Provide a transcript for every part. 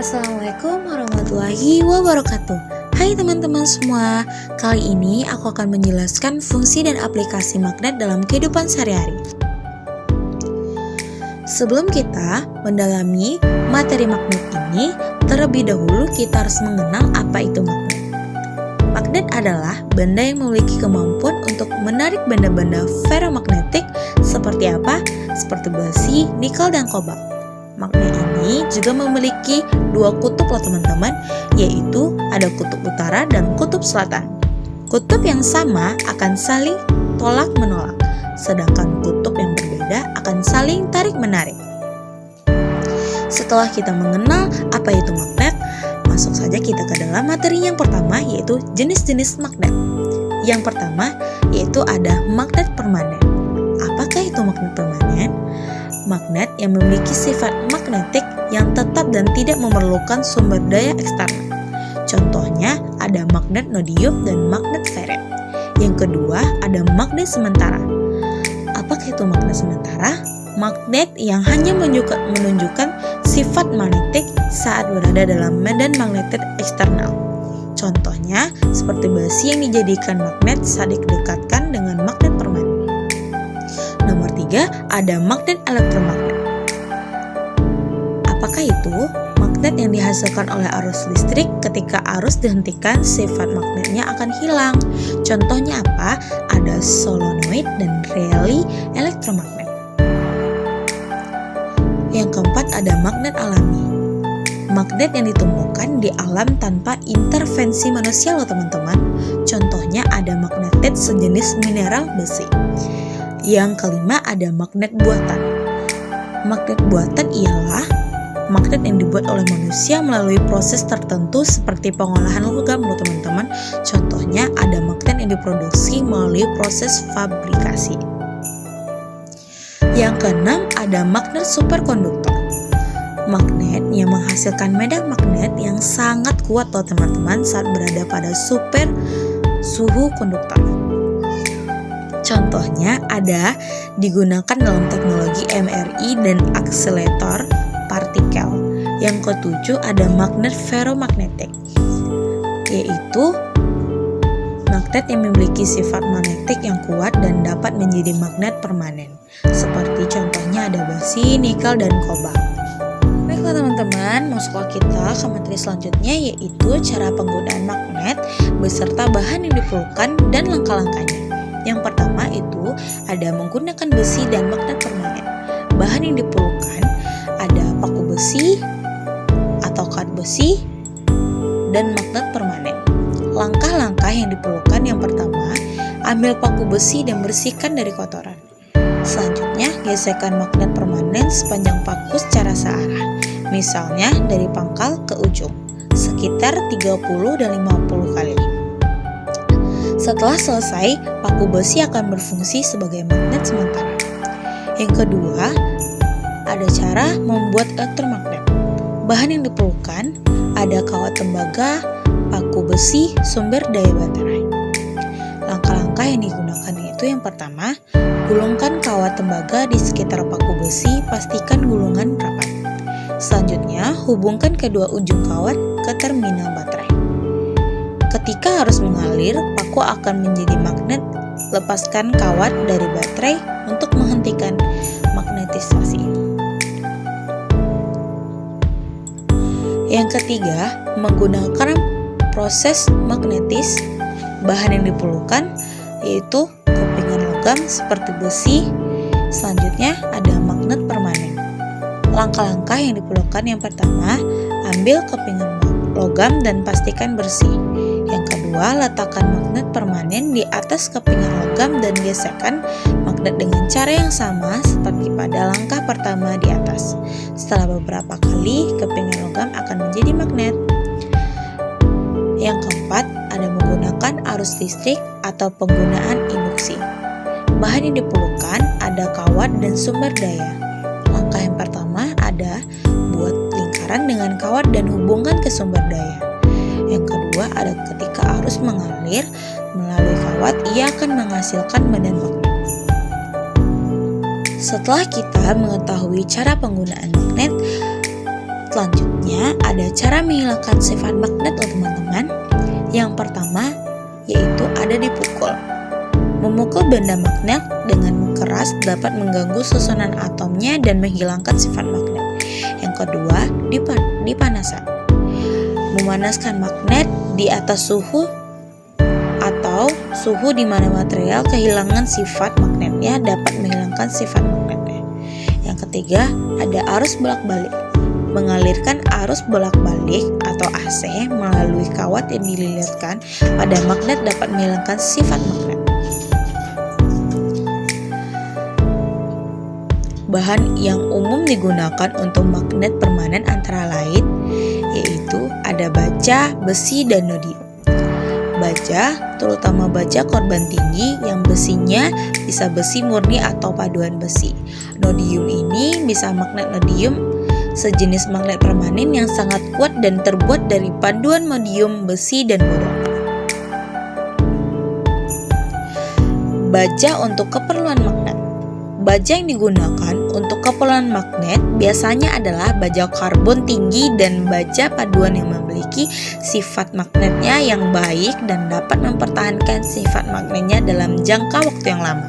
Assalamualaikum warahmatullahi wabarakatuh. Hai teman-teman semua, kali ini aku akan menjelaskan fungsi dan aplikasi magnet dalam kehidupan sehari-hari. Sebelum kita mendalami materi magnet ini, terlebih dahulu kita harus mengenal apa itu magnet. Magnet adalah benda yang memiliki kemampuan untuk menarik benda-benda ferromagnetik seperti apa? Seperti besi, nikel, dan kobalt. Magnet ini juga memiliki dua kutub loh teman-teman, yaitu ada kutub utara dan kutub selatan. Kutub yang sama akan saling tolak-menolak, sedangkan kutub yang berbeda akan saling tarik-menarik. Setelah kita mengenal apa itu magnet, masuk saja kita ke dalam materi yang pertama, yaitu jenis-jenis magnet. Yang pertama yaitu ada magnet permanen. Apakah itu magnet permanen? Magnet yang memiliki sifat magnetik yang tetap dan tidak memerlukan sumber daya eksternal. Contohnya ada magnet nodium dan magnet ferret. Yang kedua ada magnet sementara. Apakah itu magnet sementara? Magnet yang hanya menunjukkan sifat magnetik saat berada dalam medan magnetik eksternal. Contohnya seperti besi yang dijadikan magnet saat didekatkan dengan magnet permanen. Nomor 3 ada magnet elektromagnet. Apakah itu? Magnet yang dihasilkan oleh arus listrik ketika arus dihentikan sifat magnetnya akan hilang. Contohnya apa? Ada solenoid dan relay elektromagnet. Yang keempat ada magnet alami. Magnet yang ditemukan di alam tanpa intervensi manusia loh teman-teman. Contohnya ada magnetit sejenis mineral besi. Yang kelima ada magnet buatan. Magnet buatan ialah magnet yang dibuat oleh manusia melalui proses tertentu seperti pengolahan logam loh teman-teman. Contohnya ada magnet yang diproduksi melalui proses fabrikasi. Yang keenam ada magnet superkonduktor. Magnet yang menghasilkan medan magnet yang sangat kuat loh teman-teman saat berada pada super suhu konduktor. Contohnya ada digunakan dalam teknologi MRI dan akselerator partikel. Yang ketujuh ada magnet ferromagnetik, yaitu magnet yang memiliki sifat magnetik yang kuat dan dapat menjadi magnet permanen. Seperti contohnya ada besi, nikel, dan kobalt. Baiklah teman-teman, masuklah kita ke materi selanjutnya, yaitu cara penggunaan magnet beserta bahan yang diperlukan dan langkah-langkahnya. Yang pertama itu ada menggunakan besi dan magnet permanen. Bahan yang diperlukan ada paku besi atau karet besi dan magnet permanen. Langkah-langkah yang diperlukan yang pertama, ambil paku besi dan bersihkan dari kotoran. Selanjutnya, gesekkan magnet permanen sepanjang paku secara searah. Misalnya dari pangkal ke ujung, sekitar 30 dan 50 kali. Setelah selesai, paku besi akan berfungsi sebagai magnet sementara. Yang kedua, ada cara membuat elektromagnet. Bahan yang diperlukan ada kawat tembaga, paku besi, sumber daya baterai. Langkah-langkah yang digunakan yaitu yang pertama, gulungkan kawat tembaga di sekitar paku besi, pastikan gulungan rapat. Selanjutnya, hubungkan kedua ujung kawat ke terminal baterai. Ketika arus mengalir, paku akan menjadi magnet. Lepaskan kawat dari baterai untuk menghentikan magnetisasi. Yang ketiga, menggunakan proses magnetis. Bahan yang diperlukan yaitu kepingan logam seperti besi. Selanjutnya ada magnet permanen. Langkah-langkah yang diperlukan yang pertama, ambil kepingan logam dan pastikan bersih. Yang kedua, letakkan magnet permanen di atas kepingan logam dan gesekkan magnet dengan cara yang sama seperti pada langkah pertama di atas. Setelah beberapa kali, kepingan logam akan menjadi magnet. Yang keempat, ada menggunakan arus listrik atau penggunaan induksi. Bahan yang diperlukan ada kawat dan sumber daya. Langkah yang pertama ada buat lingkaran dengan kawat dan hubungkan ke sumber daya. Yang kedua ada ketika arus mengalir melalui kawat, ia akan menghasilkan medan magnet. Setelah kita mengetahui cara penggunaan magnet, Selanjutnya ada cara menghilangkan sifat magnet loh teman-teman. Yang pertama yaitu ada dipukul. Memukul benda magnet dengan keras dapat mengganggu susunan atomnya dan menghilangkan sifat magnet. Yang kedua, dipanasan. Memanaskan magnet di atas suhu atau suhu di mana material kehilangan sifat magnetnya dapat menghilangkan sifat magnetnya. Yang ketiga, ada arus bolak-balik. Mengalirkan arus bolak-balik atau AC melalui kawat yang dililitkan pada magnet dapat menghilangkan sifat magnet. Bahan yang umum digunakan untuk magnet permanen antara lain yaitu ada baja, besi, dan nodium. Baja, terutama baja korban tinggi yang besinya bisa besi murni atau paduan besi. Nodium ini bisa magnet nodium, sejenis magnet permanen yang sangat kuat dan terbuat dari paduan nodium, besi, dan boron. Baja untuk keperluan magnet. Baja yang digunakan untuk keperluan magnet biasanya adalah baja karbon tinggi dan baja paduan yang memiliki sifat magnetnya yang baik dan dapat mempertahankan sifat magnetnya dalam jangka waktu yang lama.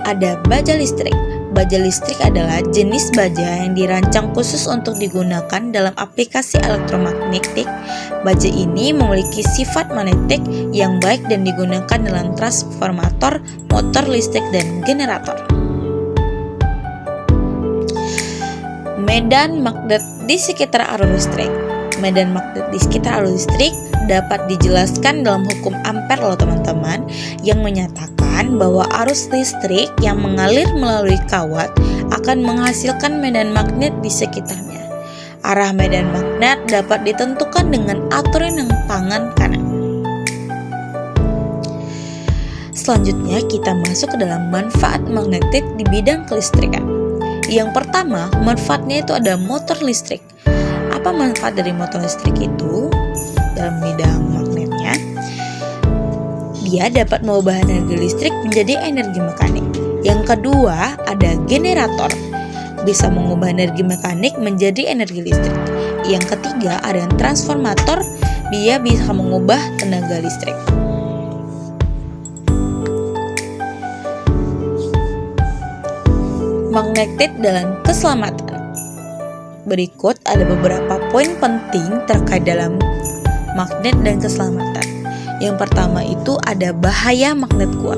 Ada baja listrik. Baja listrik adalah jenis baja yang dirancang khusus untuk digunakan dalam aplikasi elektromagnetik. Baja ini memiliki sifat magnetik yang baik dan digunakan dalam transformator, motor listrik, dan generator. Medan magnet di sekitar arus listrik. Medan magnet di sekitar arus listrik dapat dijelaskan dalam hukum Ampere loh teman-teman, yang menyatakan bahwa arus listrik yang mengalir melalui kawat akan menghasilkan medan magnet di sekitarnya. Arah medan magnet dapat ditentukan dengan aturan yang tangan kanan. Selanjutnya kita masuk ke dalam manfaat magnetik di bidang kelistrikan. Yang pertama, manfaatnya itu ada motor listrik. Apa manfaat dari motor listrik itu? Dalam bidang magnetnya, dia dapat mengubah energi listrik menjadi energi mekanik. Yang kedua, ada generator. Bisa mengubah energi mekanik menjadi energi listrik. Yang ketiga, ada transformator. Dia bisa mengubah tenaga listrik. Magnetik dalam keselamatan. Berikut ada beberapa poin penting terkait dalam magnet dan keselamatan. Yang pertama itu ada bahaya magnet kuat.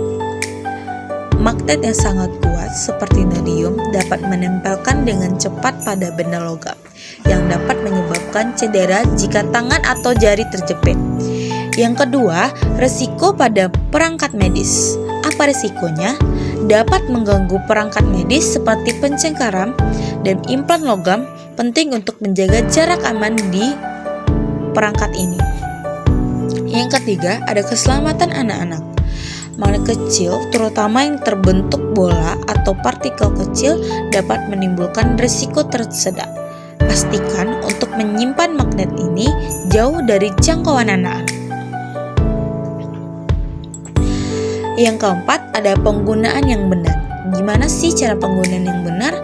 Magnet yang sangat kuat seperti nodium dapat menempelkan dengan cepat pada benda logam yang dapat menyebabkan cedera jika tangan atau jari terjepit. Yang kedua, resiko pada perangkat medis. Apa resikonya? Dapat mengganggu perangkat medis seperti pencengkaram dan implan logam. Penting untuk menjaga jarak aman di perangkat ini. Yang ketiga, ada keselamatan anak-anak. Magnet kecil, terutama yang terbentuk bola atau partikel kecil, dapat menimbulkan risiko tersedak. Pastikan untuk menyimpan magnet ini jauh dari jangkauan anak-anak. Yang keempat, ada penggunaan yang benar. Gimana sih cara penggunaan yang benar?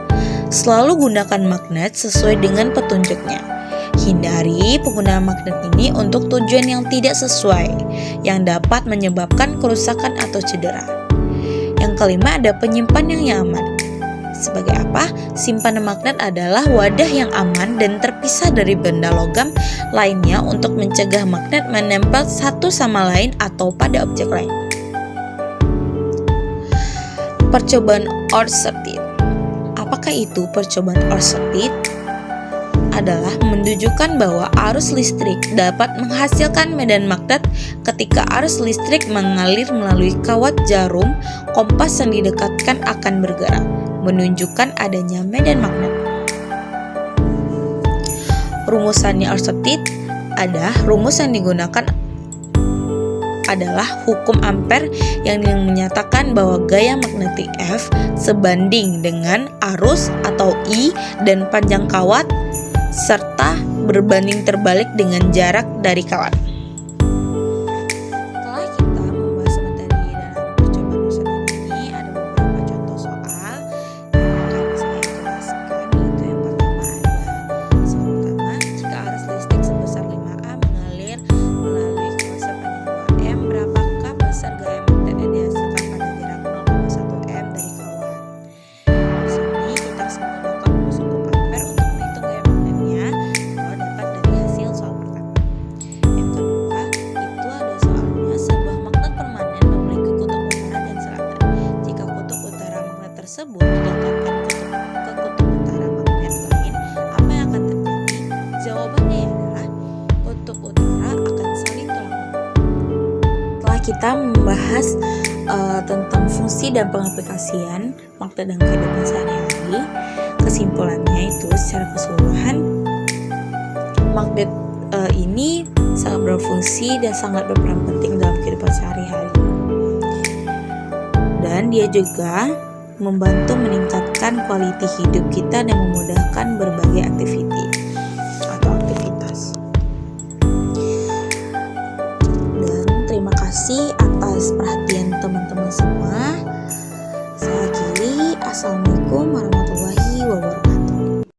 Selalu gunakan magnet sesuai dengan petunjuknya. Hindari penggunaan magnet ini untuk tujuan yang tidak sesuai, yang dapat menyebabkan kerusakan atau cedera. Yang kelima, ada penyimpanan yang aman. Sebagai apa? Simpanan magnet adalah wadah yang aman dan terpisah dari benda logam lainnya untuk mencegah magnet menempel satu sama lain atau pada objek lain. Percobaan Oersted. Apakah itu percobaan Oersted? Adalah menunjukkan bahwa arus listrik dapat menghasilkan medan magnet ketika arus listrik mengalir melalui kawat jarum kompas yang didekatkan akan bergerak, menunjukkan adanya medan magnet. Rumusannya Oersted ada rumus yang digunakan adalah hukum Ampere yang menyatakan bahwa gaya magnetik F sebanding dengan arus atau I dan panjang kawat serta berbanding terbalik dengan jarak dari kawat. Setelah kita membahas materi dalam percobaan Oersted ini, ada beberapa contoh soal yang akan saya jelaskan kita membahas tentang fungsi dan pengaplikasian magnet dalam kehidupan sehari-hari. Kesimpulannya itu secara keseluruhan magnet ini sangat berfungsi dan sangat berperan penting dalam kehidupan sehari-hari. Dan dia juga membantu meningkatkan kualitas hidup kita dan memudahkan berbagai aktivitas. Dan terima kasih atas perhatian teman-teman semua. Saya akhiri. Assalamualaikum warahmatullahi wabarakatuh.